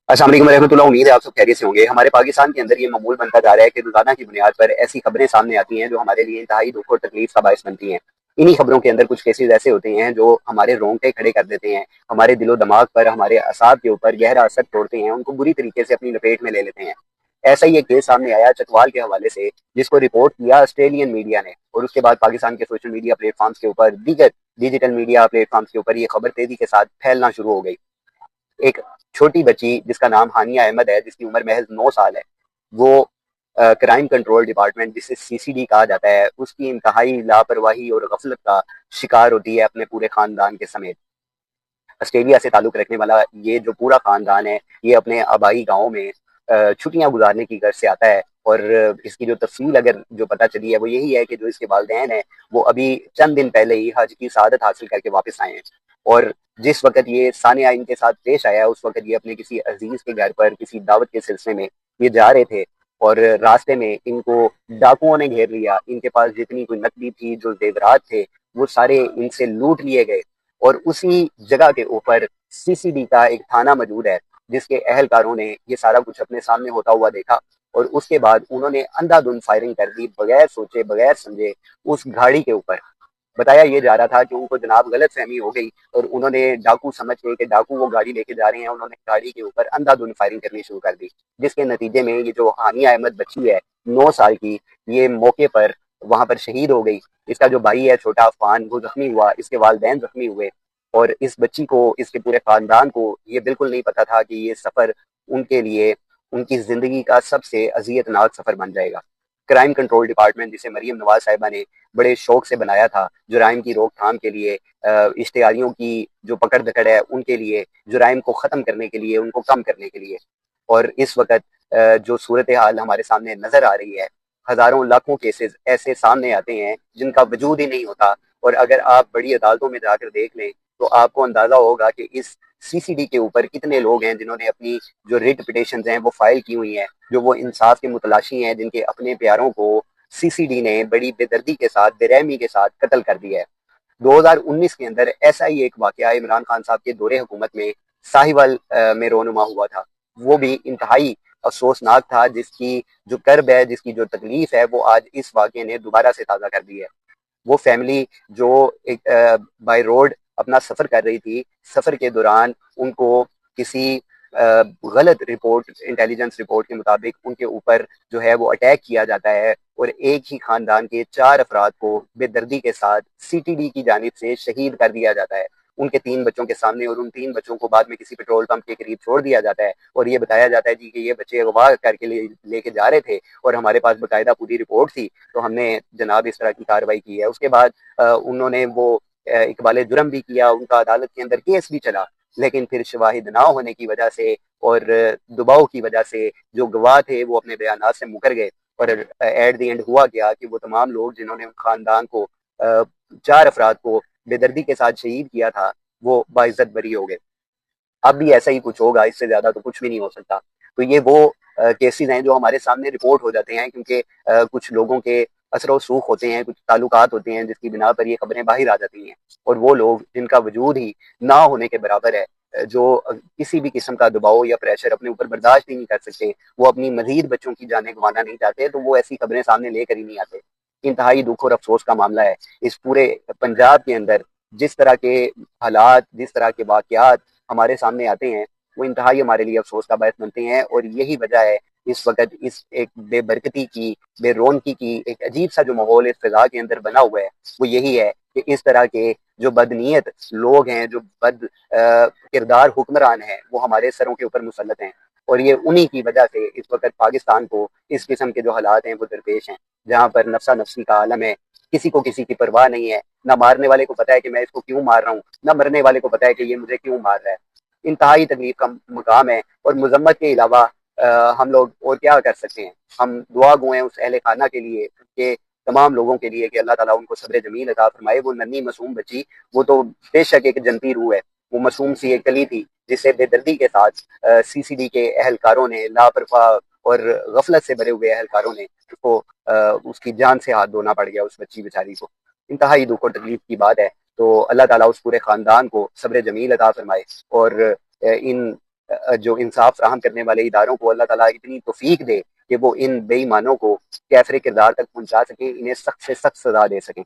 अस्सलाम वालेकुम रहमतुल्लाह। उम्मीद है आप सब खैरियत से होंगे। हमारे पाकिस्तान के अंदर ये मामूल बनता जा रहा है कि रोजाना की बुनियाद पर ऐसी खबरें सामने आती हैं जो हमारे लिए इंतहाई दुख और तकलीफ का बायस बनती हैं। इन्हीं खबरों के अंदर कुछ केसेस ऐसे होते हैं जो हमारे रोंगटे खड़े कर देते हैं, हमारे दिलो दिमाग पर, हमारे असाब के ऊपर गहरा असर छोड़ते हैं, उनको बुरी तरीके से अपनी लपेट में ले लेते हैं। ऐसा ही एक केस सामने आया चकवाल के हवाले से, जिसको रिपोर्ट किया ऑस्ट्रेलियन मीडिया ने, और उसके बाद पाकिस्तान के सोशल मीडिया प्लेटफॉर्म्स के ऊपर, दीगर डिजिटल मीडिया प्लेटफॉर्म्स के ऊपर ये खबर तेजी के साथ फैलना शुरू हो गई। एक छोटी बच्ची जिसका नाम हानिया अहमद है, जिसकी उम्र महज 9 साल है, वो क्राइम कंट्रोल डिपार्टमेंट जिसे सीसीडी कहा जाता है, उसकी इंतहाई लापरवाही और गफलत का शिकार होती है अपने पूरे खानदान के समेत। ऑस्ट्रेलिया से ताल्लुक रखने वाला ये जो पूरा खानदान है, ये अपने आबाई गाँव में छुट्टियां गुजारने की गर्ज से आता है। और इसकी जो तफसील अगर जो पता चली है वो यही है कि जो इसके वालिदैन हैं वो अभी चंद दिन पहले ही हज की शहादत हासिल करके वापस आए हैं। और जिस वक्त ये सानिया इनके साथ पेश आया, उस वक्त ये अपने किसी अजीज के घर पर किसी दावत के सिलसिले में ये जा रहे थे, और रास्ते में इनको डाकुओं ने घेर लिया। इनके पास जितनी कोई नकदी थी, जो जेवरात थे, वो सारे इनसे लूट लिए गए। और उसी जगह के ऊपर सीसीडी का एक थाना मौजूद है, जिसके अहलकारों ने ये सारा कुछ अपने सामने होता हुआ देखा, और उसके बाद उन्होंने अंधाधुंध फायरिंग कर दी, बगैर सोचे बगैर समझे, उस गाड़ी के ऊपर। बताया ये जा रहा था कि उनको जनाब गलत फहमी हो गई, और उन्होंने डाकू समझ के कि डाकू वो गाड़ी लेके जा रहे हैं, उन्होंने गाड़ी के ऊपर अंधाधुंध फायरिंग करनी शुरू कर दी, जिसके नतीजे में ये जो हानिया अहमद बच्ची है 9 साल की, ये मौके पर वहां पर शहीद हो गई। इसका जो भाई है छोटा अफान, वो जख्मी हुआ, इसके वालिदैन जख्मी हुए। और इस बच्ची को, इसके पूरे खानदान को ये बिल्कुल नहीं पता था कि ये सफ़र उनके लिए उनकी ज़िंदगी का सबसे अजियतनाक सफ़र बन जाएगा। क्राइम कंट्रोल डिपार्टमेंट, जिसे मरीम नवाज साहिबा ने बड़े शौक से बनाया था जुराइम की रोकथाम के लिए, इश्तिहारियों की जो पकड़ दकड़ है उनके लिए, जुराइम को ख़त्म करने के लिए, उनको कम करने के लिए। और इस वक्त जो सूरत हाल हमारे सामने नज़र आ रही है, हज़ारों लाखों केसेस ऐसे सामने आते हैं जिनका वजूद ही नहीं होता। और अगर आप बड़ी अदालतों में जाकर देख लें तो आपको अंदाज़ा होगा कि इस सीसीडी के ऊपर कितने लोग हैं जिन्होंने अपनी जो रिट पिटिशन हैं वो फाइल की हुई हैं, जो वो इंसाफ के मुतलाशी हैं, जिनके अपने प्यारों को सीसीडी ने बड़ी बेदर्दी के साथ, बेरहमी के साथ कत्ल कर दिया है। 2019 के अंदर ऐसा ही एक वाकया इमरान खान साहब के दौरे हुकूमत में साहिवाल में रोनुमा हुआ था। वो भी इंतहाई अफसोसनाक था, जिसकी जो कर्ब है, जिसकी जो तकलीफ है, वो आज इस वाकये ने दोबारा से ताज़ा कर दी है। वो फैमिली जो एक बाय रोड अपना सफ़र कर रही थी, सफ़र के दौरान उनको किसी गलत रिपोर्ट, इंटेलिजेंस रिपोर्ट के मुताबिक उनके ऊपर जो है वो अटैक किया जाता है, और एक ही खानदान के 4 अफराद को बेदर्दी के साथ सीटीडी की जानिब से शहीद कर दिया जाता है उनके 3 बच्चों के सामने। और उन 3 बच्चों को बाद में किसी पेट्रोल पंप के करीब छोड़ दिया जाता है, और ये बताया जाता है जी कि ये बच्चे अगवा करके लेके जा रहे थे, और हमारे पास बाकायदा पूरी रिपोर्ट थी, तो हमने जनाब इस तरह की कार्रवाई की है। उसके बाद उन्होंने वो इकबाल जुर्म भी किया, उनका अदालत के अंदर केस भी चला, लेकिन फिर शवाहिद ना होने की वजह से और दबाव की वजह से जो गवाह थे वो अपने बयान से मुकर गए। और एट द एंड हुआ क्या कि वो तमाम लोग जिन्होंने खानदान को 4 अफराद को बेदर्दी के साथ शहीद किया था, वो बाइज्जत बरी हो गए। अब भी ऐसा ही कुछ होगा, इससे ज्यादा तो कुछ भी नहीं हो सकता। तो ये वो केसेस हैं जो हमारे सामने रिपोर्ट हो जाते हैं, क्योंकि कुछ लोगों के असर व सूख होते हैं, कुछ ताल्लुकात होते हैं, जिसकी बिना पर ये खबरें बाहर आ जाती हैं। और वो लोग जिनका वजूद ही ना होने के बराबर है, जो किसी भी किस्म का दबाव या प्रेशर अपने ऊपर बर्दाश्त ही नहीं कर सकते, वो अपनी मजीद बच्चों की जानें गंवाना नहीं चाहते, तो वो ऐसी खबरें सामने लेकर ही नहीं आते। इंतहाई दुख और अफसोस का मामला है इस पूरे पंजाब के अंदर। जिस तरह के हालात, जिस तरह के वाकयात हमारे सामने आते हैं, वो इंतहाई हमारे लिए अफसोस का बायस बनते हैं। और यही वजह है इस वक्त इस एक बेबरकती की, बेरौनकी की, एक अजीब सा जो माहौल इस फिजा के अंदर बना हुआ है, वो यही है कि इस तरह के जो बदनीयत लोग हैं, जो बद किरदार हुक्मरान हैं, वो हमारे सरों के ऊपर मुसल्लत हैं। और ये उन्हीं की वजह से इस वक्त पाकिस्तान को इस किस्म के जो हालात हैं वो दरपेश हैं, जहाँ पर नफसा नफसी का आलम है। किसी को किसी की परवाह नहीं है, ना मारने वाले को पता है कि मैं इसको क्यों मार रहा हूँ, ना मरने वाले को पता है कि ये मुझे क्यों मार रहा है। इंतहाई तकलीफ का मुकाम है। और मजम्मत के अलावा हम लोग और क्या कर सकते हैं। हम दुआ गो हैं उस अहले खाना के लिए, के तमाम लोगों के लिए, कि अल्लाह ताला उनको सब्र जमील अता फरमाए। वो नन्ही मासूम बच्ची, वो तो बेशक एक जनती रूह है, वो मासूम सी एक कली थी, जिसे बेदर्दी के साथ सीसीडी के अहलकारों ने, लापरवाह और गफलत से भरे हुए अहलकारों ने उसको उसकी जान से हाथ धोना पड़ गया उस बच्ची बेचारी को। इंतहाई दुख और तकलीफ की बात है। तो अल्लाह ताला उस पूरे खानदान को सब्र जमील अता फरमाए, और इन جو انصاف فراہم کرنے والے اداروں کو اللہ تعالیٰ اتنی توفیق دے کہ وہ ان بے ایمانوں کو کیفر کردار تک پہنچا سکیں، انہیں سخت سے سخت سزا دے سکیں۔